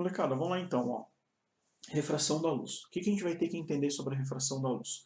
Molecada, vamos lá então, ó. Refração da luz. O que a gente vai ter que entender sobre a refração da luz?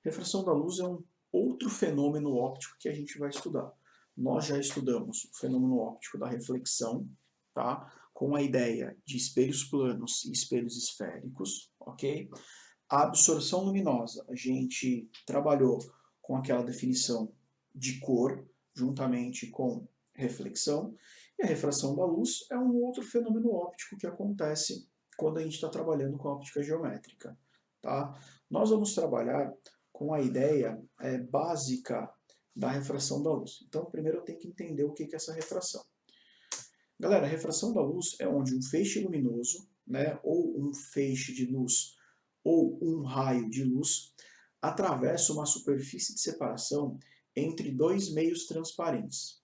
Refração da luz é um outro fenômeno óptico que a gente vai estudar. Nós já estudamos o fenômeno óptico da reflexão, tá? Com a ideia de espelhos planos e espelhos esféricos, ok? A absorção luminosa, a gente trabalhou com aquela definição de cor, juntamente com reflexão, e a refração da luz é um outro fenômeno óptico que acontece quando a gente está trabalhando com óptica geométrica. Tá? Nós vamos trabalhar com a ideia básica da refração da luz. Então, primeiro eu tenho que entender o que é essa refração. Galera, a refração da luz é onde um feixe luminoso, né, ou um feixe de luz, ou um raio de luz, atravessa uma superfície de separação entre dois meios transparentes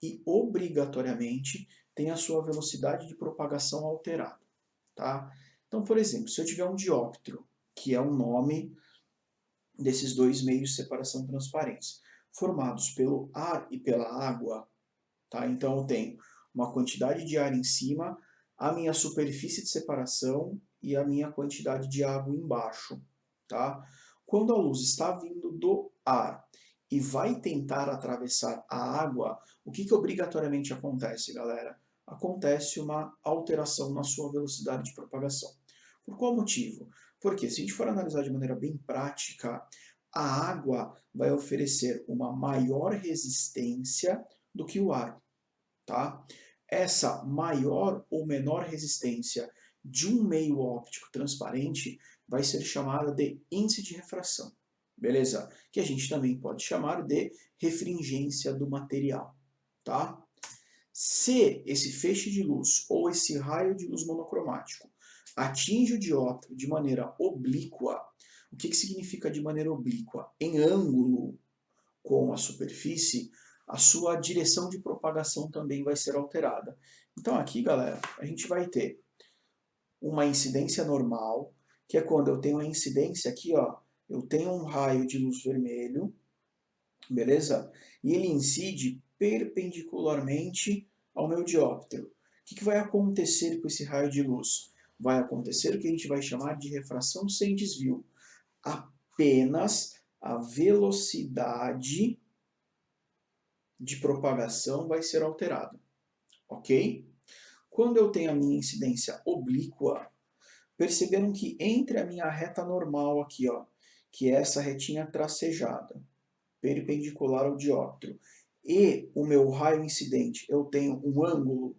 e, obrigatoriamente, tem a sua velocidade de propagação alterada. Tá? Então, por exemplo, se eu tiver um dióptro, que é o nome desses dois meios de separação transparentes, formados pelo ar e pela água, tá? Então eu tenho uma quantidade de ar em cima, a minha superfície de separação e a minha quantidade de água embaixo. Tá? Quando a luz está vindo do ar e vai tentar atravessar a água, o que obrigatoriamente acontece, galera? Acontece uma alteração na sua velocidade de propagação. Por qual motivo? Porque se a gente for analisar de maneira bem prática, a água vai oferecer uma maior resistência do que o ar. Tá? Essa maior ou menor resistência de um meio óptico transparente vai ser chamada de índice de refração, beleza? Que a gente também pode chamar de refringência do material, tá? Se esse feixe de luz ou esse raio de luz monocromático atinge o dióptro de maneira oblíqua, o que significa de maneira oblíqua? Em ângulo com a superfície, a sua direção de propagação também vai ser alterada. Então aqui, galera, a gente vai ter uma incidência normal, que é quando eu tenho a incidência aqui, ó, eu tenho um raio de luz vermelho, beleza? E ele incide perpendicularmente ao meu dióptro. O que vai acontecer com esse raio de luz? Vai acontecer o que a gente vai chamar de refração sem desvio. Apenas a velocidade de propagação vai ser alterada, ok? Quando eu tenho a minha incidência oblíqua, perceberam que entre a minha reta normal aqui, ó, que é essa retinha tracejada, perpendicular ao dióptro, e o meu raio incidente, eu tenho um ângulo.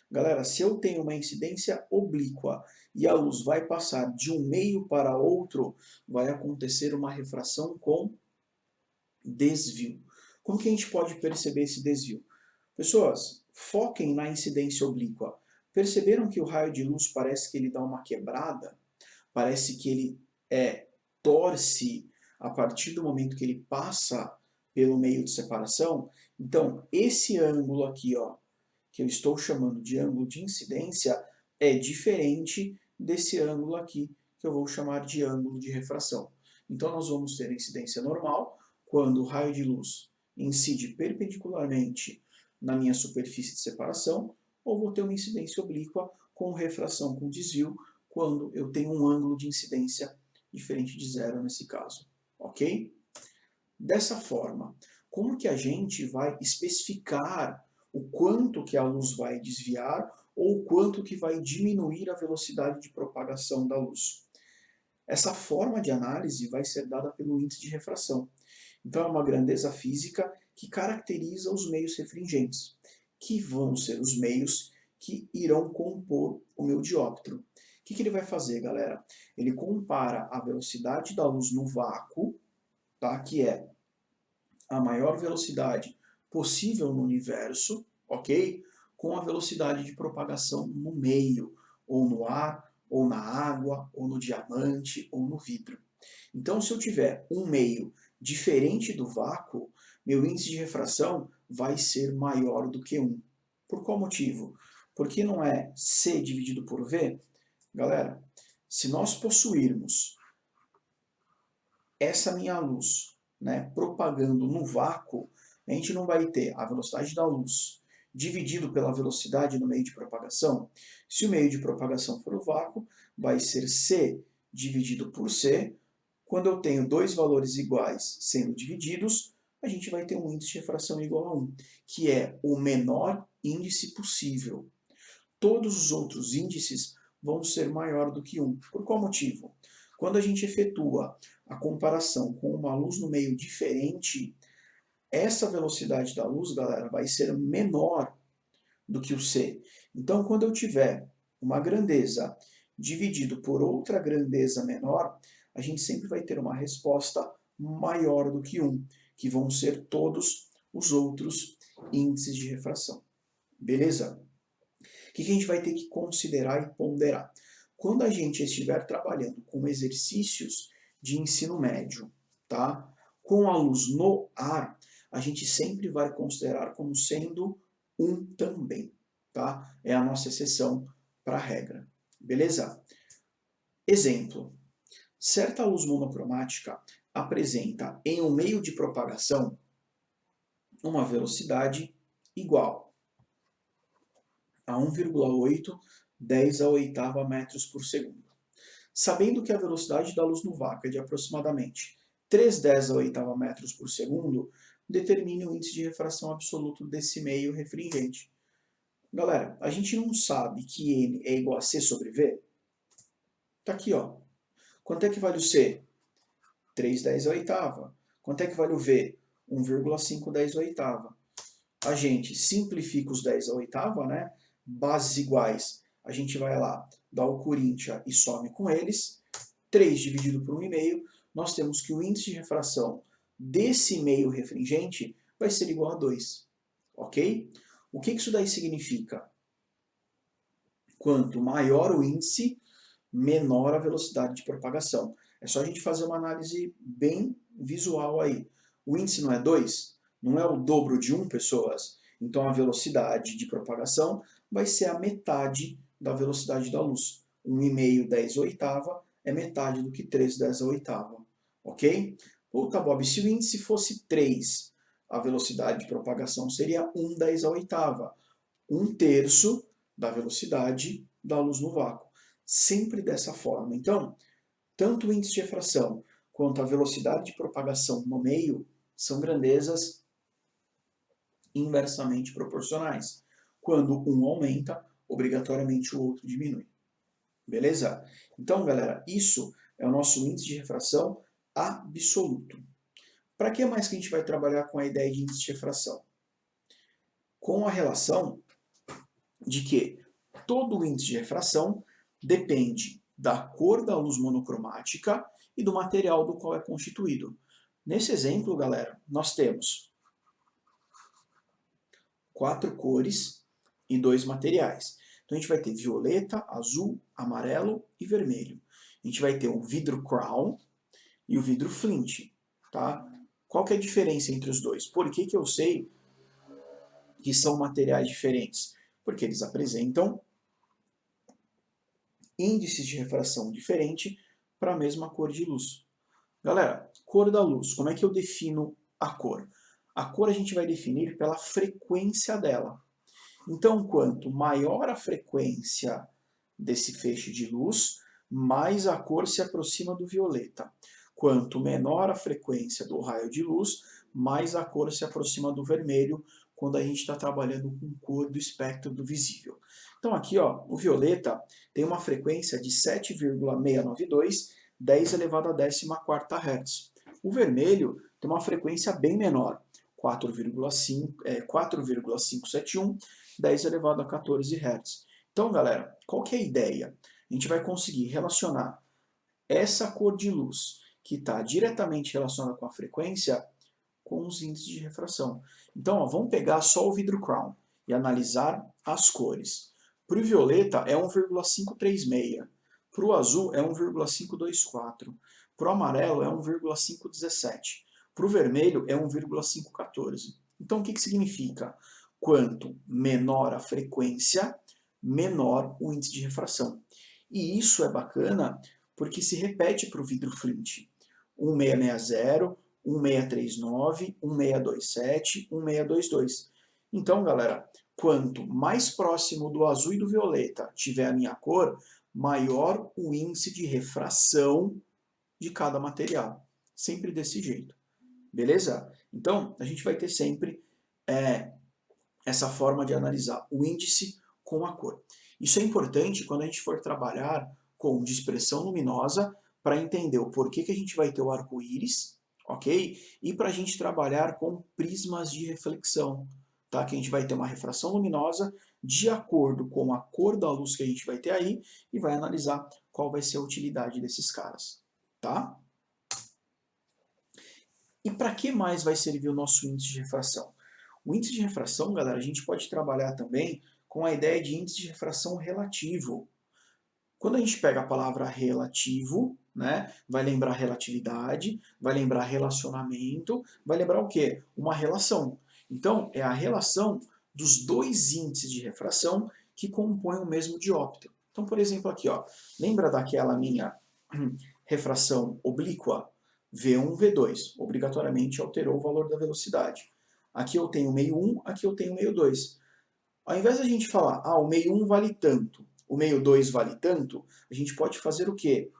Galera, se eu tenho uma incidência oblíqua e a luz vai passar de um meio para outro, vai acontecer uma refração com desvio. Como que a gente pode perceber esse desvio? Pessoas, foquem na incidência oblíqua. Perceberam que o raio de luz parece que ele dá uma quebrada? Parece que ele torce a partir do momento que ele passa pelo meio de separação? Então, esse ângulo aqui, ó, que eu estou chamando de ângulo de incidência, é diferente desse ângulo aqui, que eu vou chamar de ângulo de refração. Então, nós vamos ter a incidência normal, quando o raio de luz incide perpendicularmente na minha superfície de separação, ou vou ter uma incidência oblíqua com refração com desvio, quando eu tenho um ângulo de incidência diferente de zero nesse caso, ok? Dessa forma, como que a gente vai especificar o quanto que a luz vai desviar ou o quanto que vai diminuir a velocidade de propagação da luz? Essa forma de análise vai ser dada pelo índice de refração. Então é uma grandeza física que caracteriza os meios refringentes, que vão ser os meios que irão compor o meu dióptro. O que ele vai fazer, galera? Ele compara a velocidade da luz no vácuo, tá? Que é a maior velocidade possível no universo, ok? Com a velocidade de propagação no meio, ou no ar, ou na água, ou no diamante, ou no vidro. Então, se eu tiver um meio diferente do vácuo, meu índice de refração vai ser maior do que 1. Por qual motivo? Porque não é C dividido por V? Galera, se nós possuirmos essa minha luz, né, propagando no vácuo, a gente não vai ter a velocidade da luz dividido pela velocidade no meio de propagação. Se o meio de propagação for o vácuo, vai ser C dividido por C. Quando eu tenho dois valores iguais sendo divididos, a gente vai ter um índice de refração igual a 1, que é o menor índice possível. Todos os outros índices vão ser maior do que 1. Por qual motivo? Quando a gente efetua a comparação com uma luz no meio diferente, essa velocidade da luz, galera, vai ser menor do que o C. Então, quando eu tiver uma grandeza dividido por outra grandeza menor, a gente sempre vai ter uma resposta maior do que 1, que vão ser todos os outros índices de refração. Beleza? O que a gente vai ter que considerar e ponderar? Quando a gente estiver trabalhando com exercícios de ensino médio, tá? Com a luz no ar, a gente sempre vai considerar como sendo 1 também, tá? É a nossa exceção para a regra, beleza? Exemplo, certa luz monocromática apresenta em um meio de propagação uma velocidade igual a 1,8 10 a oitava metros por segundo. Sabendo que a velocidade da luz no vácuo é de aproximadamente 3 10 a oitava metros por segundo, determine o índice de refração absoluto desse meio refringente. Galera, a gente não sabe que N é igual a C sobre V? Tá aqui, ó. Quanto é que vale o C? 3 10 a oitava. Quanto é que vale o V? 1,5 10 a oitava. A gente simplifica os 10 a oitava, né? Bases iguais, a gente vai lá, dá o Corinthians e some com eles. 3 dividido por 1,5, nós temos que o índice de refração desse meio refringente vai ser igual a 2. Ok? O que isso daí significa? Quanto maior o índice, menor a velocidade de propagação. É só a gente fazer uma análise bem visual aí. O índice não é 2? Não é o dobro de 1, pessoas? Então a velocidade de propagação vai ser a metade da velocidade da luz. 1,5 10 a oitava é metade do que 3 10 a oitava. Ok? Puta, Bob, se o índice fosse 3, a velocidade de propagação seria 1 10 a oitava. 1/3 da velocidade da luz no vácuo. Sempre dessa forma. Então, tanto o índice de refração quanto a velocidade de propagação no meio são grandezas inversamente proporcionais. Quando um aumenta, obrigatoriamente o outro diminui. Beleza? Então, galera, isso é o nosso índice de refração absoluto. Para que mais que a gente vai trabalhar com a ideia de índice de refração? Com a relação de que todo o índice de refração depende da cor da luz monocromática e do material do qual é constituído. Nesse exemplo, galera, nós temos 4 cores e 2 materiais. Então a gente vai ter violeta, azul, amarelo e vermelho. A gente vai ter o vidro crown e o vidro flint. Tá? Qual que é a diferença entre os dois? Por que eu sei que são materiais diferentes? Porque eles apresentam índices de refração diferente para a mesma cor de luz. Galera, cor da luz, como é que eu defino a cor? A cor a gente vai definir pela frequência dela. Então, quanto maior a frequência desse feixe de luz, mais a cor se aproxima do violeta. Quanto menor a frequência do raio de luz, mais a cor se aproxima do vermelho, quando a gente está trabalhando com cor do espectro do visível. Então aqui, ó, o violeta tem uma frequência de 7,692, 10 elevado a 14ª Hz. O vermelho tem uma frequência bem menor, 4,571, 10 elevado a 14 Hz. Então, galera, qual que é a ideia? A gente vai conseguir relacionar essa cor de luz, que está diretamente relacionada com a frequência, com os índices de refração. Então, ó, vamos pegar só o vidro crown e analisar as cores. Para o violeta é 1,536, para o azul é 1,524, para o amarelo é 1,517, para o vermelho é 1,514. Então, o que significa? Quanto menor a frequência, menor o índice de refração. E isso é bacana porque se repete para o vidro flint. 1660, 1639, 1627, 1622. Então, galera, quanto mais próximo do azul e do violeta tiver a minha cor, maior o índice de refração de cada material. Sempre desse jeito. Beleza? Então, a gente vai ter sempre essa forma de analisar o índice com a cor. Isso é importante quando a gente for trabalhar com dispersão luminosa para entender o porquê que a gente vai ter o arco-íris, ok? E para a gente trabalhar com prismas de reflexão, tá? Que a gente vai ter uma refração luminosa de acordo com a cor da luz que a gente vai ter aí e vai analisar qual vai ser a utilidade desses caras, tá? E para que mais vai servir o nosso índice de refração? O índice de refração, galera, a gente pode trabalhar também com a ideia de índice de refração relativo. Quando a gente pega a palavra relativo, né, vai lembrar relatividade, vai lembrar relacionamento, vai lembrar o quê? Uma relação. Então, é a relação dos dois índices de refração que compõem o mesmo dióptro. Então, por exemplo, aqui, ó, lembra daquela minha refração oblíqua? V1, V2. Obrigatoriamente alterou o valor da velocidade. Aqui eu tenho meio 1, aqui eu tenho meio 2. Ao invés da gente falar, o meio 1 vale tanto, o meio 2 vale tanto, a gente pode fazer o quê?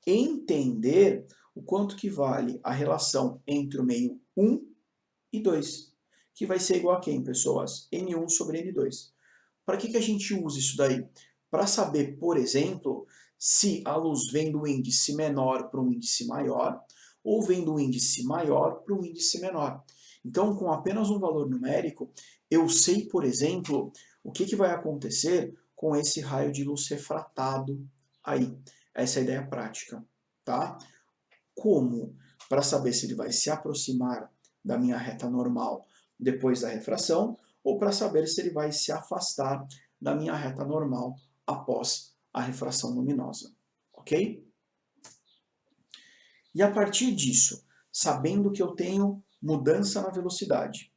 Entender o quanto que vale a relação entre o meio 1 e 2, que vai ser igual a quem, pessoas? N1 sobre N2. Para que a gente usa isso daí? Para saber, por exemplo, se a luz vem do índice menor para um índice maior, ou vem do índice maior para um índice menor. Então, com apenas um valor numérico, eu sei, por exemplo, o que vai acontecer com esse raio de luz refratado aí. Essa é a ideia prática, tá? Como? Para saber se ele vai se aproximar da minha reta normal depois da refração, ou para saber se ele vai se afastar da minha reta normal após a refração luminosa, ok? E a partir disso, sabendo que eu tenho mudança na velocidade,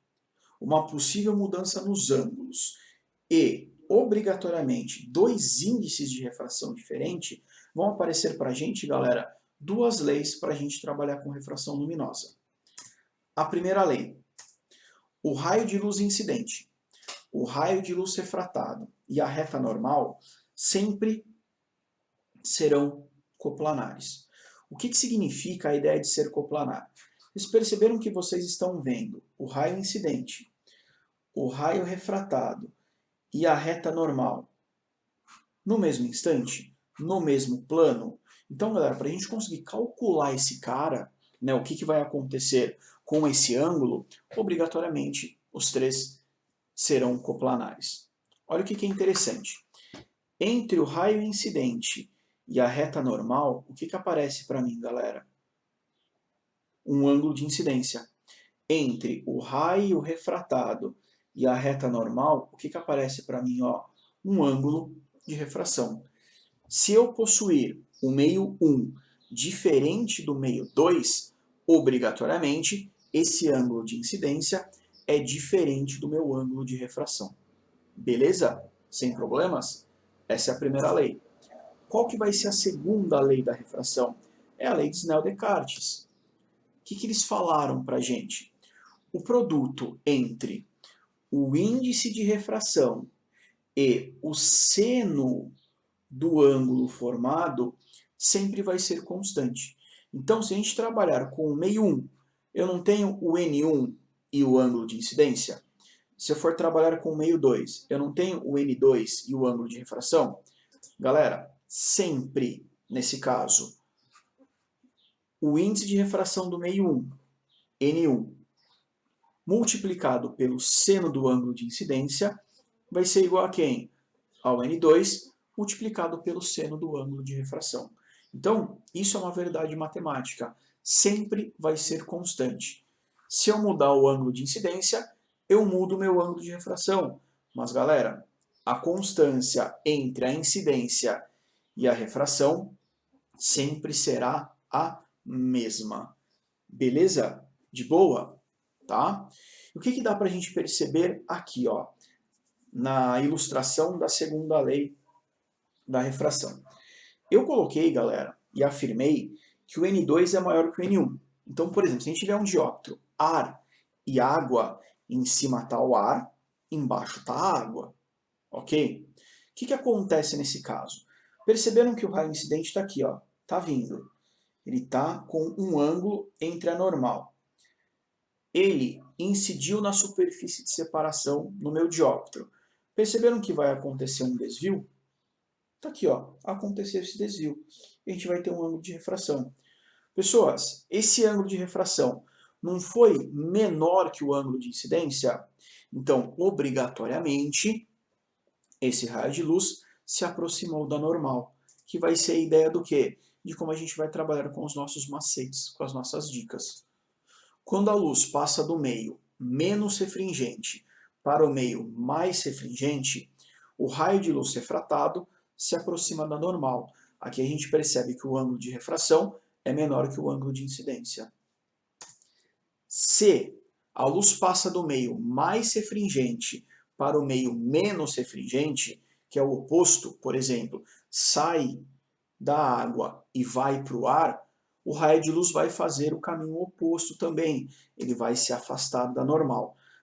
uma possível mudança nos ângulos e, obrigatoriamente, dois índices de refração diferentes, vão aparecer para a gente, galera, duas leis para a gente trabalhar com refração luminosa. A primeira lei, o raio de luz incidente, o raio de luz refratado e a reta normal sempre serão coplanares. O que significa a ideia de ser coplanar? Vocês perceberam que vocês estão vendo o raio incidente, o raio refratado e a reta normal no mesmo instante, no mesmo plano? Então, galera, para a gente conseguir calcular esse cara, né, o que vai acontecer com esse ângulo, obrigatoriamente os três serão coplanares. Olha o que é interessante. Entre o raio incidente e a reta normal, o que aparece para mim, galera? Um ângulo de incidência. Entre o raio refratado e a reta normal, o que aparece para mim? Ó, um ângulo de refração. Se eu possuir o meio 1 diferente do meio 2, obrigatoriamente, esse ângulo de incidência é diferente do meu ângulo de refração. Beleza? Sem problemas? Essa é a primeira lei. Qual que vai ser a segunda lei da refração? É a lei de Snell-Descartes. O que eles falaram para a gente? O produto entre o índice de refração e o seno do ângulo formado sempre vai ser constante. Então, se a gente trabalhar com o meio 1, eu não tenho o N1 e o ângulo de incidência? Se eu for trabalhar com o meio 2, eu não tenho o N2 e o ângulo de refração? Galera, sempre, nesse caso, o índice de refração do meio 1, N1, multiplicado pelo seno do ângulo de incidência, vai ser igual a quem? Ao N2, multiplicado pelo seno do ângulo de refração. Então, isso é uma verdade matemática. Sempre vai ser constante. Se eu mudar o ângulo de incidência, eu mudo o meu ângulo de refração. Mas, galera, a constância entre a incidência e a refração sempre será a mesma. Beleza? De boa? Tá? O que dá para a gente perceber aqui, ó, na ilustração da segunda lei da refração? Eu coloquei, galera, e afirmei que o N2 é maior que o N1. Então, por exemplo, se a gente tiver um dióptro, ar e água, em cima está o ar, embaixo está a água, ok? O que acontece nesse caso? Perceberam que o raio incidente está aqui, ó, está vindo. Ele está com um ângulo entre a normal. Ele incidiu na superfície de separação no meu dióptro. Perceberam que vai acontecer um desvio? Está aqui, ó, aconteceu esse desvio. A gente vai ter um ângulo de refração. Pessoas, esse ângulo de refração não foi menor que o ângulo de incidência? Então, obrigatoriamente, esse raio de luz se aproximou da normal, que vai ser a ideia do quê? De como a gente vai trabalhar com os nossos macetes, com as nossas dicas. Quando a luz passa do meio menos refringente para o meio mais refringente, o raio de luz refratado se aproxima da normal. Aqui a gente percebe que o ângulo de refração é menor que o ângulo de incidência. Se a luz passa do meio mais refringente para o meio menos refringente, que é o oposto, por exemplo, sai da água e vai para o ar, o raio de luz vai fazer o caminho oposto também. Ele vai se afastar da normal.